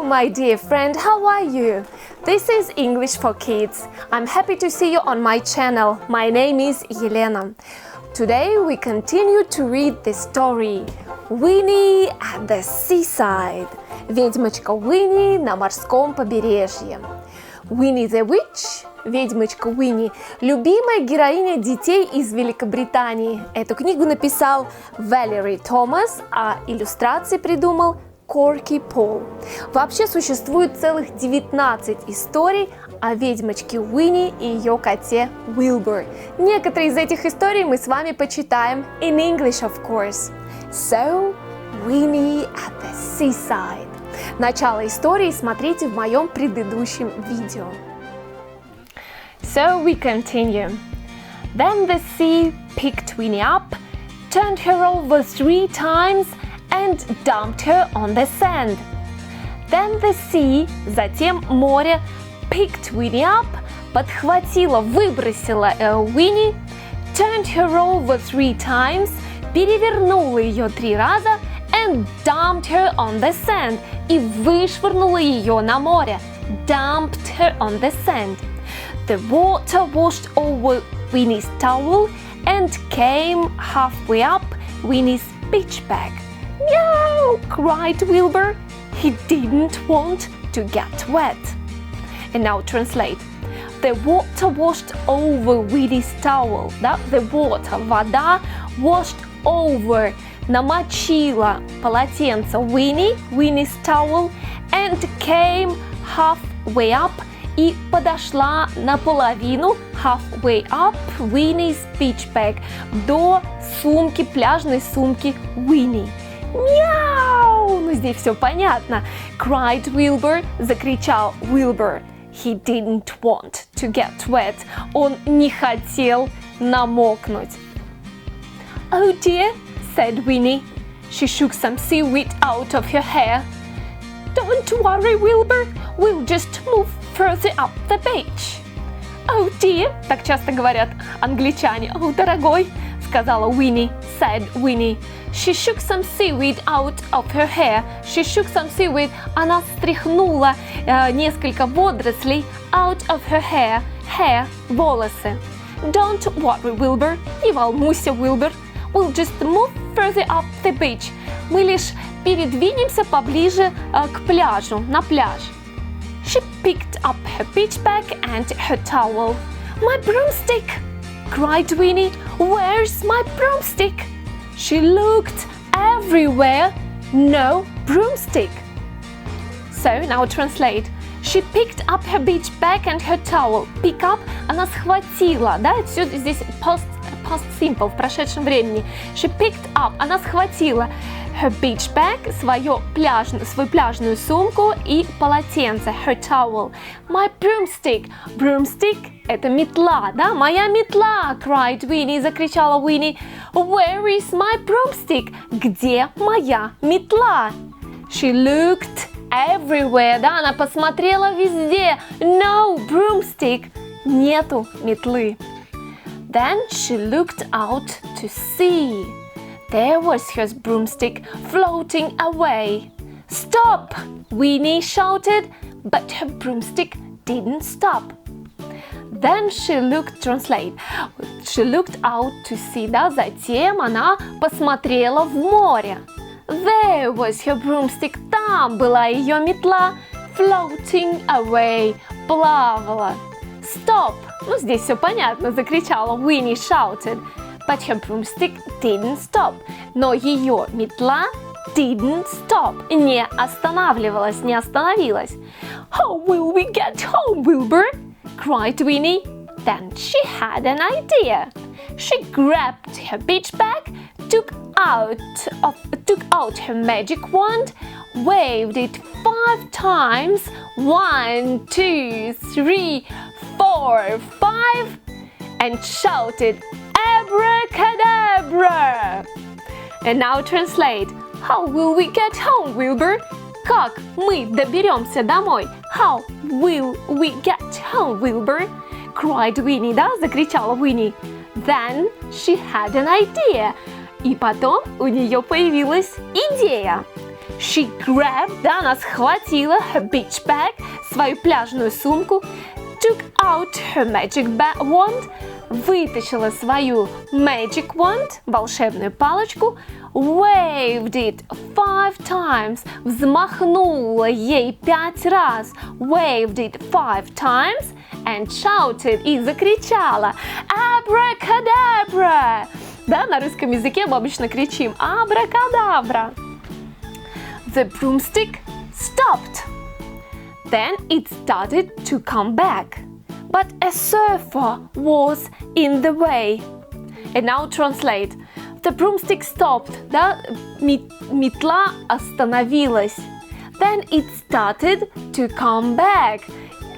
my dear friend, how are you? This is English for Kids. I'm happy to see you on my channel. My name is Елена. Today we continue to read the story Winnie at the Seaside. Ведьмочка Winnie на морском побережье. Winnie the Witch, ведьмочка Winnie, любимая героиня детей из Великобритании. Эту книгу написал Valerie Thomas, а иллюстрации придумал Korky. Вообще существует целых 19 историй о ведьмочке Winnie и ее коте Вилбо. Некоторые из этих историй мы с вами почитаем in English, of course. So, Winnie at the Seaside. Начало истории смотрите в моем предыдущем видео. So we continue. Then the sea picked Winnie up, turned her over 3 times and dumped her on the sand. Then the sea, затем море, picked Winnie up, подхватила, выбросила Winnie, turned her over 3 times, перевернула ее 3 раза, and dumped her on the sand, и вышвырнула ее на море, dumped her on the sand. The water washed over Winnie's towel and came halfway up Winnie's beach bag. Meow! Cried Wilbur. He didn't want to get wet. And now translate. The water washed over Winnie's towel. Да? The water, вода, washed over, намочила полотенце Winnie's towel, and came halfway up, и подошла наполовину, halfway up, Winnie's beach bag, до сумки, пляжной сумки Winnie. Мяу! Ну здесь все понятно. Cried Wilbur, закричал Wilbur. He didn't want to get wet. Он не хотел намокнуть. Oh dear, said Winnie. She shook some seaweed out of her hair. Don't worry, Wilbur. We'll just move further up the beach. Oh dear, так часто говорят англичане. Oh, дорогой, сказала Winnie, said Winnie. She shook some seaweed out of her hair. She shook some seaweed. Она стряхнула несколько водорослей out of her hair. Hair, волосы. Don't worry, Wilbur. Не волнуйся, Wilbur. We'll just move further up the beach. Мы лишь передвинемся поближе к пляжу, на пляж. She picked up her beach bag and her towel. My broomstick! Cried Winnie. Where's my broomstick? She looked everywhere. No broomstick. So now translate. She picked up her beach bag and her towel. Pick up, она схватила, да, все здесь past simple, в прошедшем времени. She picked up, она схватила her beach bag, свою пляжную сумку и полотенце, her towel. My broomstick. Broomstick – это метла, да, моя метла, cried Winnie, закричала Winnie. Where is my broomstick? Где моя метла? She looked everywhere, да, она посмотрела везде. No broomstick. Нету метлы. Then she looked out to sea. There was her broomstick floating away. Stop! Winnie shouted, but her broomstick didn't stop. Then she looked, translate. She looked out to sea, да, затем она посмотрела в море. There was her broomstick, там была ее метла, floating away, плавала. Stop! Ну, здесь все понятно, закричала Winnie, shouted. But her broomstick didn't stop. Но ее метла didn't stop. Не останавливалась, не остановилась. How will we get home, Wilbur? Cried Winnie. Then she had an idea. She grabbed her beach bag, took out her magic wand, waved it 5 times. 1, 2, 3, 4, 5, and shouted, Abracadabra! And now translate. How will we get home, Wilbur? Как мы доберемся домой? How will we get home, Wilbur? Cried Winnie, да? Закричала Winnie. Then she had an idea. И потом у нее появилась идея. She grabbed, да, она схватила her beach bag, свою пляжную сумку, took out her magic wand, вытащила свою magic wand, волшебную палочку, waved it 5 times, взмахнула ей 5 раз, waved it 5 times, and shouted, и закричала abracadabra. Да, на русском языке мы обычно кричим абракадабра. The broomstick stopped. Then it started to come back. But a surfer was in the way. And now translate. The broomstick stopped. Да, метла остановилась. Then it started to come back.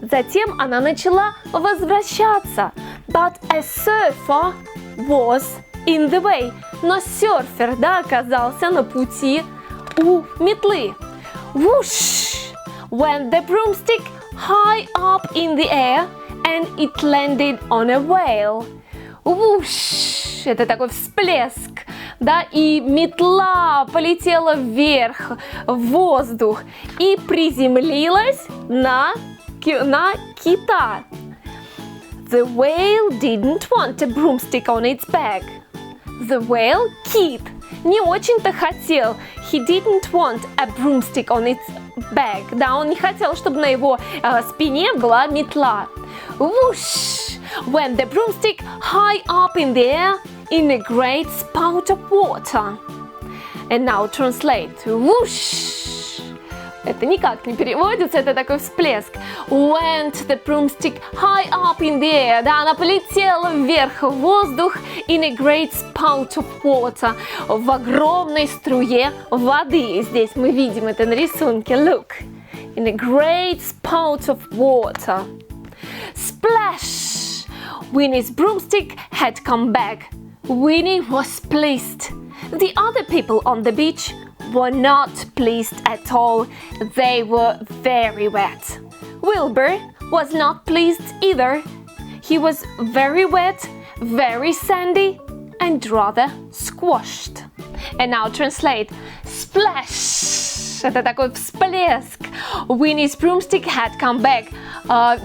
Затем она начала возвращаться. But a surfer was in the way. Но серфер, да, оказался на пути у метлы. Whoosh! Went the broomstick high up in the air and it landed on a whale. Whoosh! Это такой всплеск, да, и метла полетела вверх в воздух и приземлилась на кита. The whale didn't want a broomstick on its back. The whale, кит, не очень-то хотел. He didn't want a broomstick on its back. Да, он не хотел, чтобы на его спине была метла. Whoosh! Went the broomstick high up in the air in a great spout of water. And now translate. Whoosh! Это никак не переводится, это такой всплеск. Went the broomstick high up in the air. Да, она полетела вверх в воздух in a great spout of water. В огромной струе воды. Здесь мы видим это на рисунке. Look. In a great spout of water. Splash! Winnie's broomstick had come back. Winnie was pleased. The other people on the beach were not pleased at all. They were very wet. Wilbur was not pleased either. He was very wet, very sandy, and rather squashed. And now translate. Splash! Это такой всплеск. Winnie's broomstick had come back.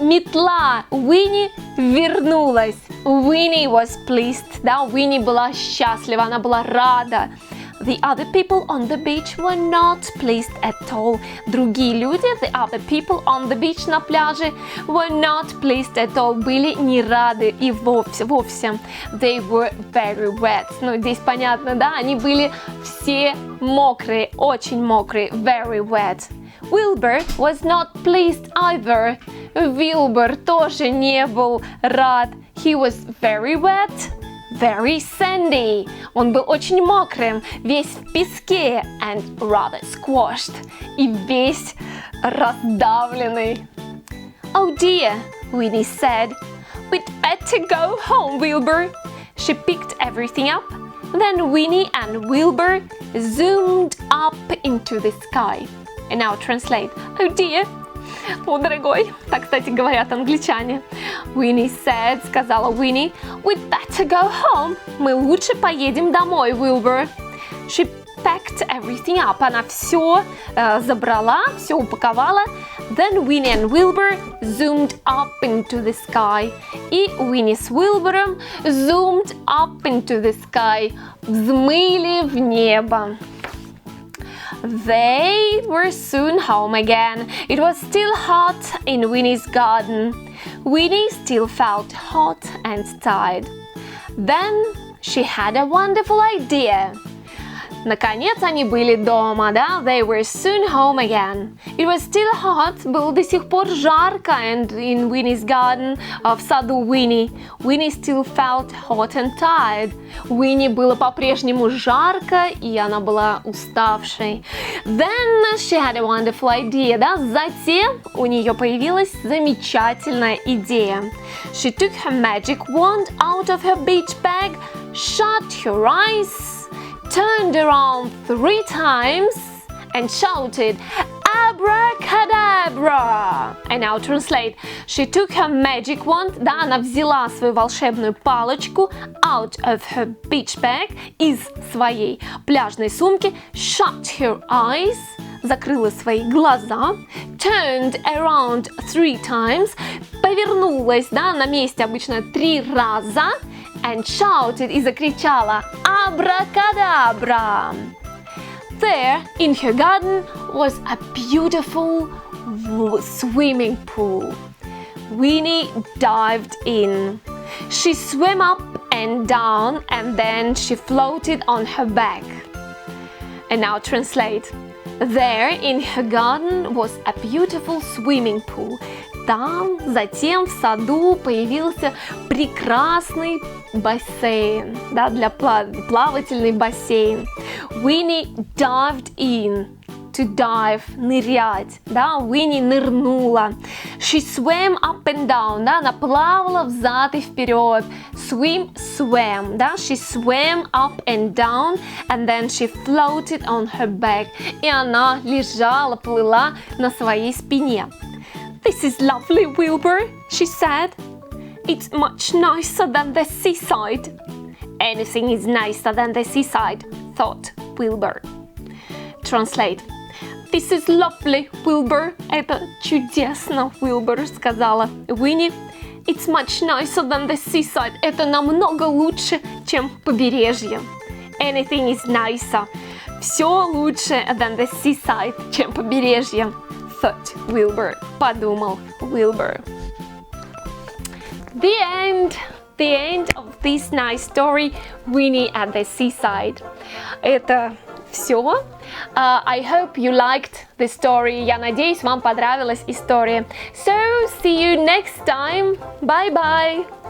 Метла Winnie вернулась. Winnie was pleased. Да, Winnie была счастлива, она была рада. The other people on the beach were not pleased at all. Другие люди, the other people on the beach, на пляже, were not pleased at all. Были не рады и вовсе. They were very wet. Ну, здесь понятно, да? Они были все мокрые, очень мокрые. Very wet. Wilbur was not pleased either. Wilbur тоже не был рад. He was very wet. Very sandy. Он был очень мокрым, весь в песке, and rather squashed. И весь раздавленный. Oh dear, Winnie said. We'd better go home, Wilbur. She picked everything up. Then Winnie and Wilbur zoomed up into the sky. And now translate. Oh dear. О, дорогой, так, кстати, говорят англичане. Winnie said, сказала Winnie, we'd better go home. Мы лучше поедем домой, Wilbur. She packed everything up. Она все забрала, все упаковала. Then Winnie and Wilbur zoomed up into the sky. И Winnie с Wilbur'ом zoomed up into the sky. Взмыли в небо. They were soon home again. It was still hot in Winnie's garden. Winnie still felt hot and tired. Then she had a wonderful idea. Наконец они были дома, да? They were soon home again. It was still hot, было до сих пор жарко, and in Winnie's garden, в саду Winnie. Winnie still felt hot and tired. Winnie было по-прежнему жарко, и она была уставшей. Then she had a wonderful idea, да? Затем у нее появилась замечательная идея. She took her magic wand out of her beach bag, shut her eyes, turned around 3 times and shouted, Abracadabra! And now translate. She took her magic wand, да, она взяла свою волшебную палочку out of her beach bag, из своей пляжной сумки, shut her eyes, закрыла свои глаза, turned around 3 times, повернулась, да, на месте обычно 3 раза, and shouted, и закричала «Абракадабра!». There, in her garden, was a beautiful swimming pool. Winnie dived in. She swam up and down, and then she floated on her back. And now translate. There, in her garden, was a beautiful swimming pool. Там, затем в саду появился прекрасный бассейн, да, для плавательный бассейн. Winnie dived in. To dive, нырять, да, Winnie нырнула. She swam up and down, да, она плавала взад и вперед. Swim, swam, да, she swam up and down, and then she floated on her back. И она лежала, плыла на своей спине. This is lovely, Wilbur, she said. It's much nicer than the seaside. Anything is nicer than the seaside, thought Wilbur. Translate. This is lovely, Wilbur. Это чудесно, Wilbur, сказала Winnie. It's much nicer than the seaside. Это намного лучше, чем побережье. Anything is nicer. Все лучше than the seaside, чем побережье. Thought Wilbur. Подумал Wilbur. The end. The end of this nice story, Winnie at the seaside. Это все. I hope you liked the story. Я надеюсь, вам понравилась история. So, see you next time. Bye-bye.